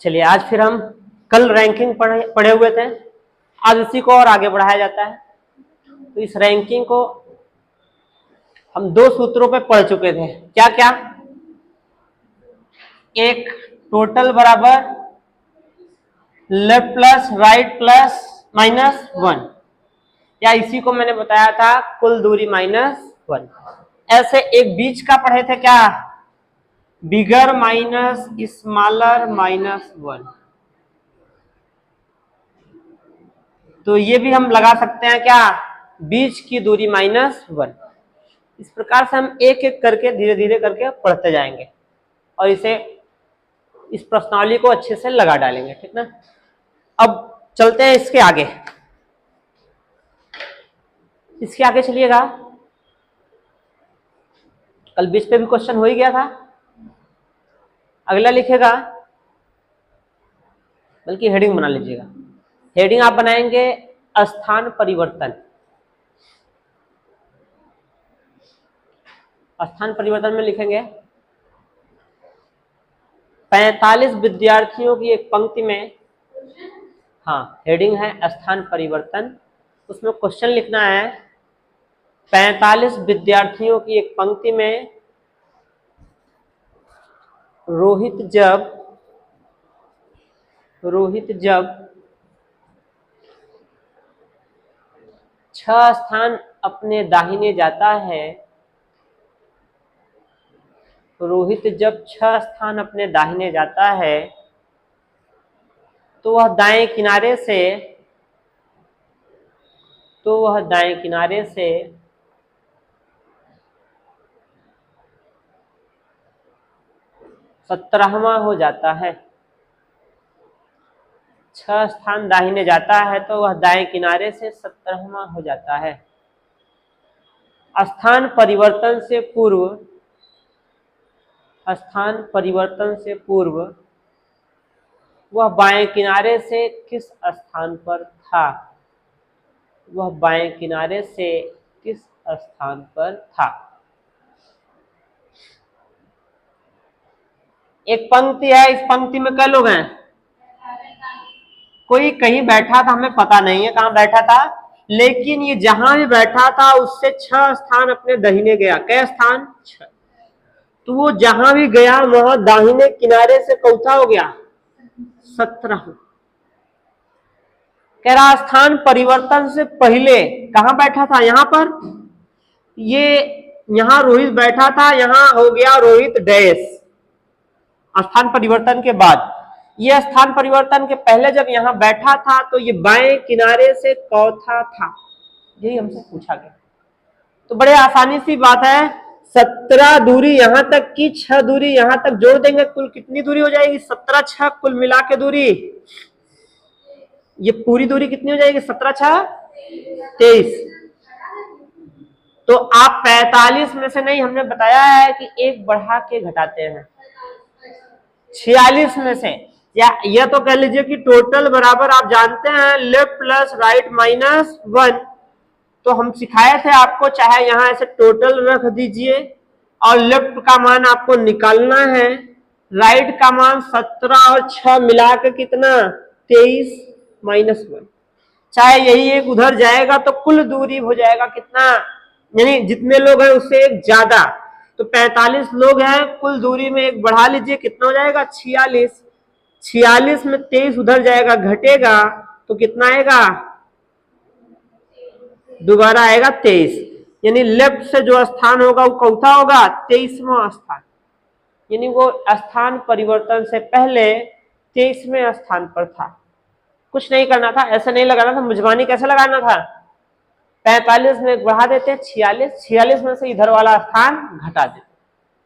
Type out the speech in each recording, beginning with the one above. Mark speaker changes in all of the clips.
Speaker 1: चलिए आज फिर हम कल रैंकिंग पढ़े हुए थे, आज इसी को और आगे बढ़ाया जाता है। तो इस रैंकिंग को हम दो सूत्रों पे पढ़ चुके थे। क्या क्या? एक टोटल बराबर left plus right plus minus one, या इसी को मैंने बताया था कुल दूरी माइनस वन। ऐसे एक बीच का पढ़े थे, क्या? Bigger minus smaller minus one. तो ये भी हम लगा सकते हैं, क्या? बीच की दूरी माइनस वन। इस प्रकार से हम एक एक करके धीरे धीरे करके पढ़ते जाएंगे और इस प्रश्नावली को अच्छे से लगा डालेंगे, ठीक ना। अब चलते हैं इसके आगे। इसके आगे चलिएगा। कल बीच पे भी क्वेश्चन हो ही गया था। अगला लिखेगा, बल्कि हेडिंग बना लीजिएगा। हेडिंग आप बनाएंगे स्थान परिवर्तन। स्थान परिवर्तन में लिखेंगे 45 विद्यार्थियों की एक पंक्ति में, हाँ हेडिंग है स्थान परिवर्तन। उसमें क्वेश्चन लिखना है 45 विद्यार्थियों की एक पंक्ति में रोहित जब 6 स्थान अपने दाहिने जाता है, रोहित जब 6 स्थान अपने दाहिने जाता है तो वह दाएं किनारे से 17वां हो जाता है। 6 स्थान दाहिने जाता है तो वह दाएं किनारे से 17वां हो जाता है। स्थान परिवर्तन से पूर्व वह बाएं किनारे से किस स्थान पर था? वह बाएं किनारे से किस स्थान पर था? एक पंक्ति है, इस पंक्ति में कई लोग हैं। कोई कहीं बैठा था, हमें पता नहीं है कहां बैठा था, लेकिन ये जहां भी बैठा था उससे 6 स्थान अपने दाहिने गया। कै स्थान? 6। तो वो जहां भी गया वहां दाहिने किनारे से चौथा हो गया 17। कह रहा स्थान परिवर्तन से पहले कहां बैठा था? यहां पर। ये यहां रोहित बैठा था, यहां हो गया रोहित डैश। स्थान परिवर्तन के बाद, ये स्थान परिवर्तन के पहले जब यहां बैठा था तो ये बाएं किनारे से चौथा था। यही हमसे पूछा गया। तो बड़े आसानी सी बात है, 17 दूरी यहां तक की, 6 दूरी यहां तक जोड़ देंगे, कुल कितनी दूरी हो जाएगी? 17 6 कुल मिला के दूरी, ये पूरी दूरी कितनी हो जाएगी? 17 6 23। तो आप 45 में से नहीं, हमने बताया है कि एक बढ़ा के घटाते हैं 46 में से, या यह तो कह लीजिए कि टोटल बराबर आप जानते हैं left plus right minus one. तो हम सिखाए थे आपको, चाहे यहां ऐसे टोटल रख दीजिए और लेफ्ट का मान आपको निकालना है, राइट का मान 17 और 6 मिला के कितना? 23 माइनस वन। चाहे यही एक उधर जाएगा तो कुल दूरी हो जाएगा कितना? यानी जितने लोग हैं उससे एक ज्यादा। तो 45 लोग हैं, कुल दूरी में एक बढ़ा लीजिए, कितना हो जाएगा? 46। 46 में 23 उधर जाएगा, घटेगा तो कितना आएगा? दोबारा आएगा 23। यानी लेफ्ट से जो स्थान होगा वो कौथा होगा? 23वां स्थान। यानी वो स्थान परिवर्तन से पहले 23वें स्थान पर था। कुछ नहीं करना था, ऐसे नहीं लगाना था, मुजबानी कैसे लगाना था? 45 में बढ़ा देते 46 में से इधर वाला स्थान घटा देते,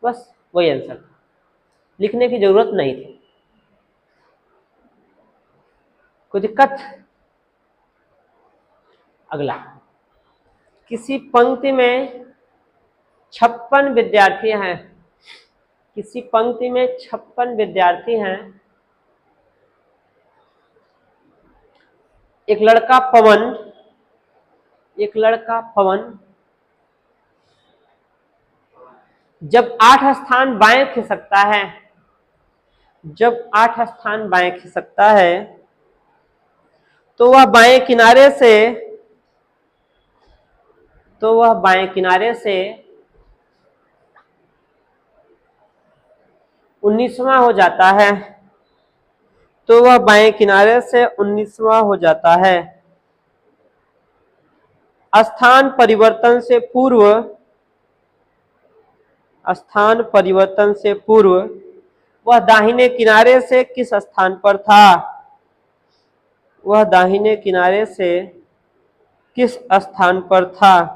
Speaker 1: बस वही आंसर था। लिखने की जरूरत नहीं थी। कोई दिक्कत? अगला, किसी पंक्ति में 56 विद्यार्थी हैं, किसी पंक्ति में 56 विद्यार्थी हैं। एक लड़का पवन जब 8 स्थान बाएं खिसकता है जब 8 स्थान बाएं खिसकता है तो वह बाएं किनारे से 19वां हो जाता है। तो वह बाएं किनारे से 19वां हो जाता है। स्थान परिवर्तन से पूर्व वह दाहिने किनारे से किस स्थान पर था? वह दाहिने किनारे से किस स्थान पर था?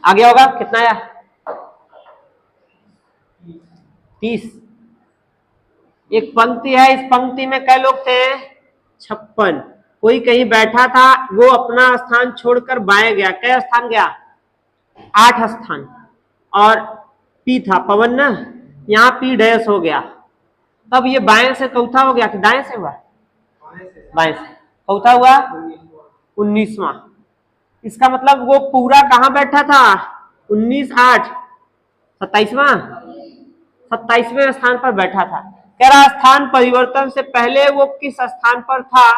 Speaker 1: आगे होगा कितना आया? 30। एक पंक्ति है, इस पंक्ति में कै लोग थे? 56। कोई कहीं बैठा था, वो अपना स्थान छोड़कर बाएं गया। कै स्थान गया? 8 स्थान। और पी था पवन ना, यहाँ पी डैश हो गया। तब ये बाएं से चौथा हो गया कि दाएं से हुआ? बाएं से चौथा हुआ 19वां। इसका मतलब वो पूरा कहां बैठा था? 19 8 27वां 27वें स्थान पर बैठा था। कह रहा स्थान परिवर्तन से पहले वो किस स्थान पर था?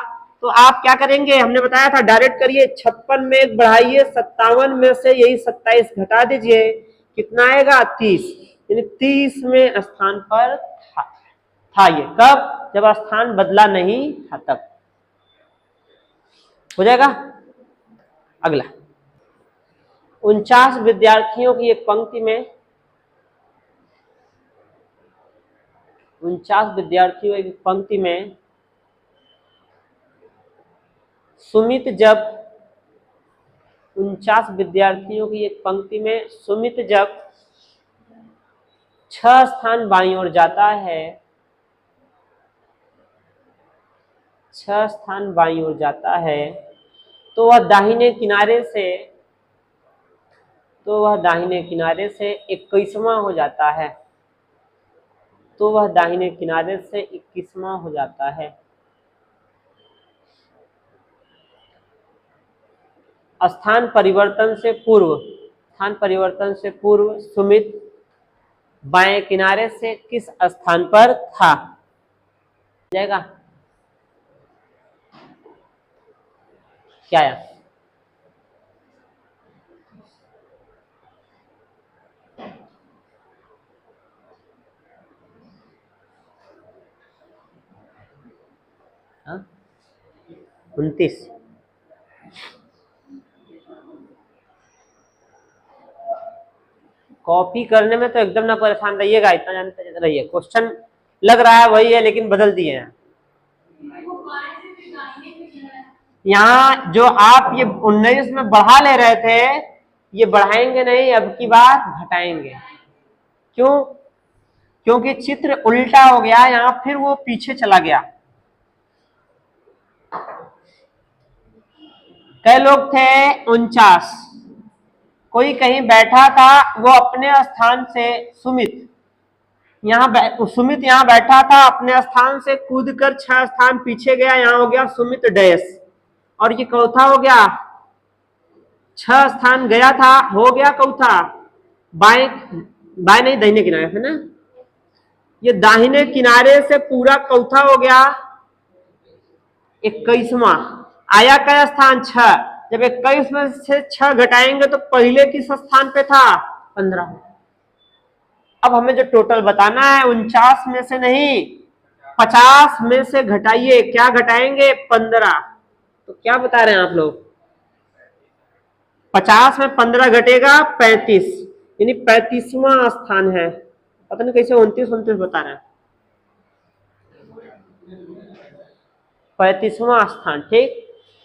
Speaker 1: तो आप क्या करेंगे, हमने बताया था डायरेक्ट करिए, 56 में बढ़ाइए 57 में से यही 27 घटा दीजिए, कितना आएगा? 30। यानी 30वें स्थान पर था ये। कब? जब स्थान बदला नहीं था तब। हो जाएगा। अगला 49 विद्यार्थियों की एक पंक्ति में 49 विद्यार्थियों की पंक्ति में सुमित जब 49 विद्यार्थियों की एक पंक्ति में सुमित जब 6 स्थान बाईं ओर जाता है, 6 स्थान बाईं ओर जाता है, तो वह दाहिने किनारे से 21वां हो जाता है। तो वह दाहिने किनारे से 21वां हो जाता है। स्थान परिवर्तन से पूर्व सुमित बाएं किनारे से किस स्थान पर था? जाएगा क्या आया? हाँ? 29। कॉपी करने में तो एकदम ना परेशान रहिएगा, इतना जानते रहिए। क्वेश्चन लग रहा है वही है लेकिन बदल दिए हैं। यहाँ जो आप ये 19 में बढ़ा ले रहे थे, ये बढ़ाएंगे नहीं, अब की बार घटाएंगे। क्यों? क्योंकि चित्र उल्टा हो गया, यहाँ फिर वो पीछे चला गया। कई लोग थे 49। कोई कहीं बैठा था, वो अपने स्थान से सुमित यहाँ बैठा था, अपने स्थान से कूदकर 6 स्थान पीछे गया, यहाँ हो गया सुमित डैश। और ये चौथा हो गया, 6 स्थान गया था, हो गया चौथा बाएं नहीं दाहिने किनारे से ना, ये दाहिने किनारे से पूरा चौथा हो गया 21वां। आया क्या स्थान? 6। जब 21 में से 6 घटाएंगे तो पहले किस स्थान पे था? 15। अब हमें जो टोटल बताना है 49 में से नहीं, 50 में से घटाइए। क्या घटाएंगे? 15। तो क्या बता रहे हैं आप लोग? 50 में 15 घटेगा 35, यानी 35वां स्थान है। पता नहीं कैसे 29 बता रहे हैं। 35वां स्थान। ठीक,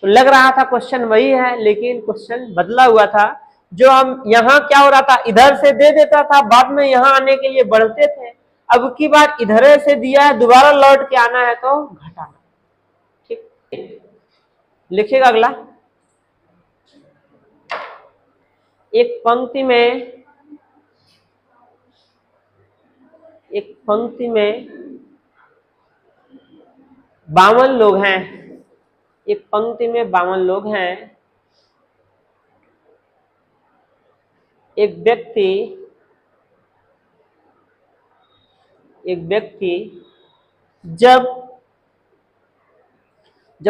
Speaker 1: तो लग रहा था क्वेश्चन वही है, लेकिन क्वेश्चन बदला हुआ था। जो हम यहाँ क्या हो रहा था, इधर से दे देता था, बाद में यहाँ आने के लिए बढ़ते थे। अब की बार इधर से दिया है, दोबारा लौट के आना है तो घटाना। ठीक, लिखिएगा अगला। एक पंक्ति में 52 लोग हैं। एक पंक्ति में 52 लोग हैं। एक व्यक्ति जब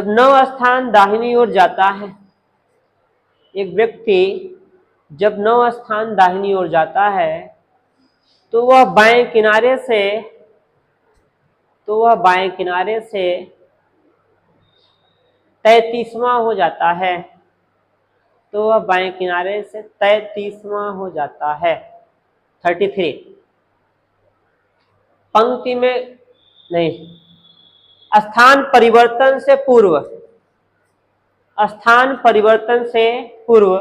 Speaker 1: 9 स्थान दाहिनी ओर जाता है, एक व्यक्ति जब 9 स्थान दाहिनी ओर जाता है तो वह बाएं किनारे से 33वां हो जाता है। तो वह बाएं किनारे से 33वां हो जाता है। 33 पंक्ति में नहीं, स्थान परिवर्तन से पूर्व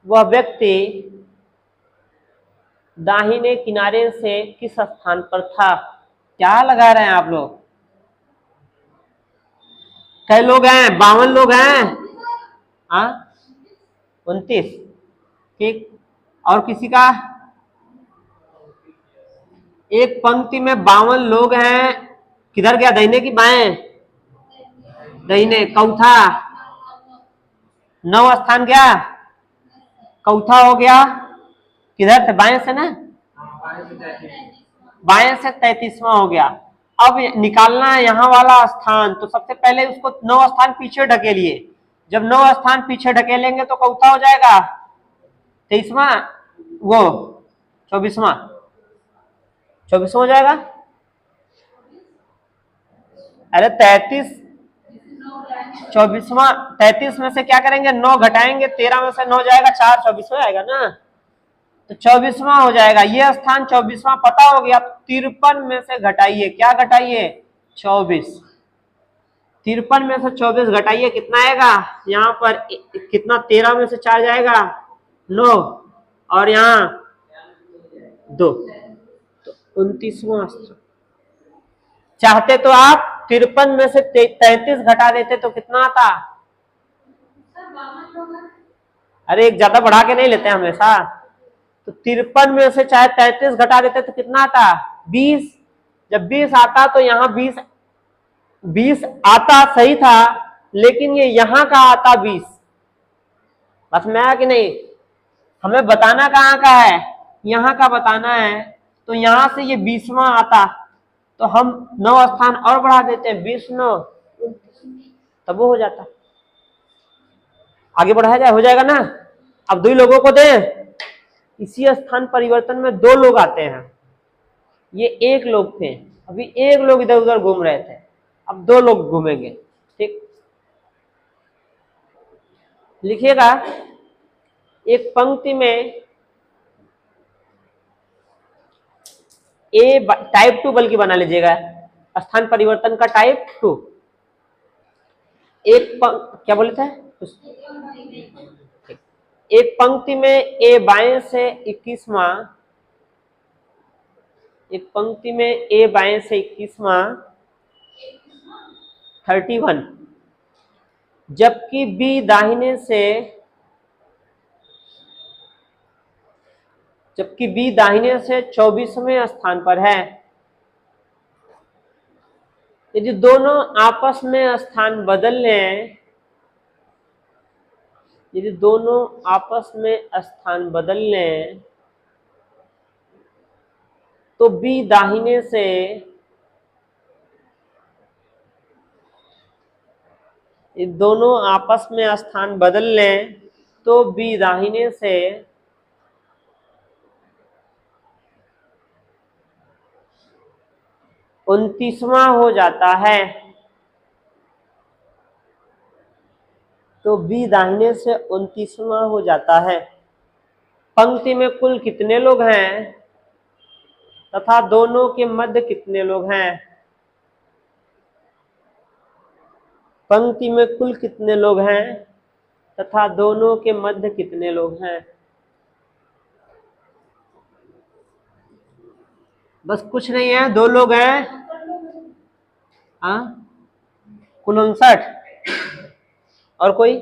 Speaker 1: वह व्यक्ति दाहिने किनारे से किस स्थान पर था? क्या लगा रहे हैं आप लोग? कई लोग हैं? 52 लोग हैं। 29। ठीक। और किसी का? एक पंक्ति में 52 लोग हैं। किधर गया? दाहिने की बाएं? दाहिने। चौथा 9 स्थान गया, चौथा हो गया किधर से? बाएं से ना, बाएं से 33वां हो गया। अब निकालना है यहाँ वाला स्थान, तो सबसे पहले उसको 9 स्थान पीछे ढकेलिए। जब 9 स्थान पीछे ढकेलेंगे तो चौथा हो जाएगा 23वां, वो 24वां हो जाएगा। अरे 33 24वां, 33 में से क्या करेंगे? 9 घटाएंगे, 13 में से 9 जाएगा 4, 24 हो जाएगा ना। तो 24वां हो जाएगा। ये स्थान 24वां पता हो गया। 53 में से घटाइए, क्या घटाइए? 24। 53 में से 24 घटाइए, कितना आएगा? यहाँ पर कितना? 13 में से 4 जाएगा 9, और यहाँ 2, तो 29वां स्थान। चाहते तो आप 53 में से 33 घटा देते तो कितना आता? अरे एक ज्यादा बढ़ा के नहीं लेते हमेशा। तो 53 में से चाहे 33 घटा देते तो कितना आता? 20। जब 20 आता तो यहाँ 20 आता, सही था, लेकिन ये यहाँ का आता 20। बस में आया कि नहीं? हमें बताना कहाँ का है? यहाँ का बताना है। तो यहाँ से ये 20वां आता, तो हम 9 स्थान और बढ़ा देते हैं, 20 9, तब वो हो जाता। आगे बढ़ाया जाए, हो जाएगा ना। अब 2 लोगों को दें। इसी स्थान परिवर्तन में 2 लोग आते हैं। ये 1 लोग थे, अभी 1 लोग इधर उधर घूम रहे थे, अब 2 लोग घूमेंगे। ठीक, लिखिएगा। एक पंक्ति में टाइप 2 बल्कि बना लीजिएगा, स्थान परिवर्तन का टाइप 2। क्या बोले थे? एक पंक्ति में ए बाएं से 21वां, एक पंक्ति में ए बाएं से 21वां 31, जबकि बी दाहिने से 24वें स्थान पर है। यदि दोनों आपस में स्थान बदल लें, तो बी दाहिने से दोनों आपस में स्थान बदल लें तो बी दाहिने से 29वां हो जाता है। तो बी दाहिने से 29वां हो जाता है। पंक्ति में कुल कितने लोग हैं तथा दोनों के मध्य कितने लोग हैं? पंक्ति में कुल कितने लोग हैं तथा दोनों के मध्य कितने लोग हैं? बस कुछ नहीं है, 2 लोग हैं। कुल 59। और कोई?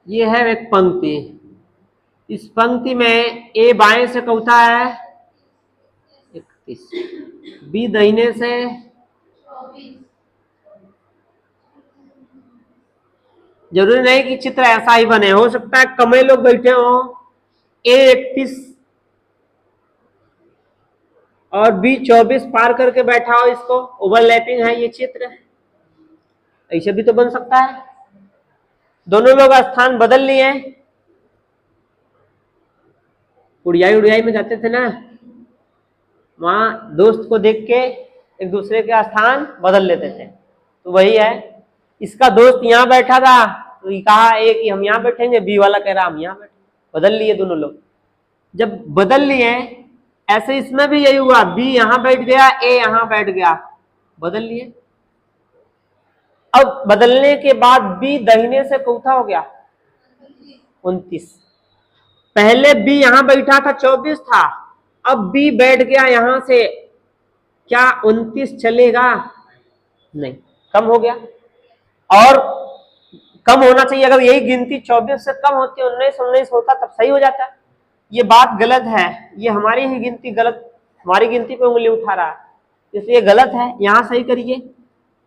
Speaker 1: ये है एक पंक्ति। इस पंक्ति में ए बाएं से चौथा है, 31। बी दाहिने से जरूरी नहीं कि चित्र ऐसा ही बने, हो सकता है कमे लोग बैठे हो, ए 31 और बी 24 पार करके बैठा हो, इसको ओवरलैपिंग है ये चित्र, ऐसे भी तो बन सकता है। दोनों लोग स्थान बदल लिए, उड़ियाई में जाते थे ना, वहां दोस्त को देख के एक दूसरे के स्थान बदल लेते थे, तो वही है। इसका दोस्त यहाँ बैठा था तो ये कहा ए कि हम यहाँ बैठेंगे, बी वाला कह रहा हम यहाँ बैठे, बदल लिए दोनों लोग। जब बदल लिए ऐसे इसमें भी यही हुआ, बी यहाँ बैठ गया, ए यहाँ बैठ गया, बदल लिए। अब बदलने के बाद बी दाहिने से चौथा हो गया 29। पहले बी यहां बैठा था 24 था, अब बी बैठ गया यहां से, क्या 29 चलेगा? नहीं, कम हो गया। और कम होना चाहिए, अगर यही गिनती 24 से कम होती, 19 होता तब सही हो जाता। ये बात गलत है, ये हमारी ही गिनती गलत, हमारी गिनती पे उंगली उठा रहा है, इसलिए गलत है, यहां सही करिए।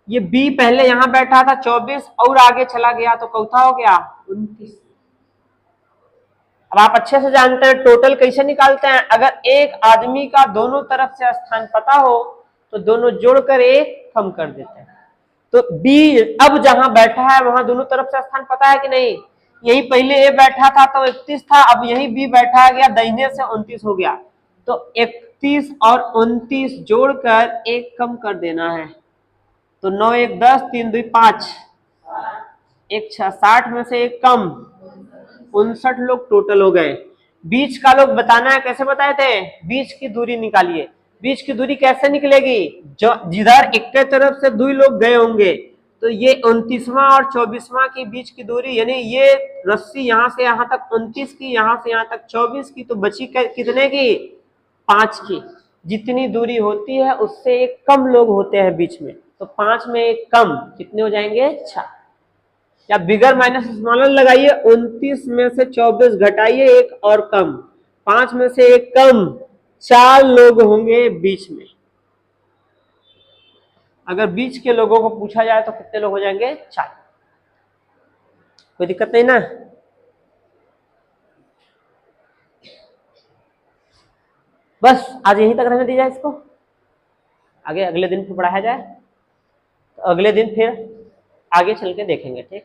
Speaker 1: ये बी पहले यहां बैठा था 24 और आगे चला गया तो चौथा हो गया 29। अब आप अच्छे से जानते हैं टोटल कैसे निकालते हैं। अगर एक आदमी का दोनों तरफ से स्थान पता हो तो दोनों जोड़कर एक कम कर देते हैं। तो बी अब जहां बैठा है वहां दोनों तरफ से स्थान पता है कि नहीं? यही पहले ए बैठा था तो 31 था, अब यही बी बैठा गया, दाहिने से 29 हो गया, तो 31 और 29 जोड़कर एक कम कर देना है। तो 9 1 10, 3 2 5, 1 6 60 में से एक कम, 59 लोग टोटल हो गए। बीच का लोग बताना है, कैसे बताए थे? बीच की दूरी निकालिए। बीच की दूरी कैसे निकलेगी? जो जिधर एक तरफ से 2 लोग गए होंगे, तो ये 29वां और 24वां के बीच की दूरी, यानी ये रस्सी यहां से यहां तक 29 की, यहां से यहां तक 24 की, तो बची कितने की? 5 की। जितनी दूरी होती है उससे एक कम लोग होते हैं बीच में, तो 5 में एक कम, कितने हो जाएंगे? 6। या बिगर माइनस स्मॉलर लगाइए, 29 में से 24 घटाइए, एक और कम, 5 में से एक कम, 4 लोग होंगे बीच में। अगर बीच के लोगों को पूछा जाए तो कितने लोग हो जाएंगे? 4। कोई दिक्कत नहीं ना? बस आज यहीं तक रहने दी जाए इसको, आगे अगले दिन फिर पढ़ाया जाए, तो अगले दिन फिर आगे चल के देखेंगे, ठीक।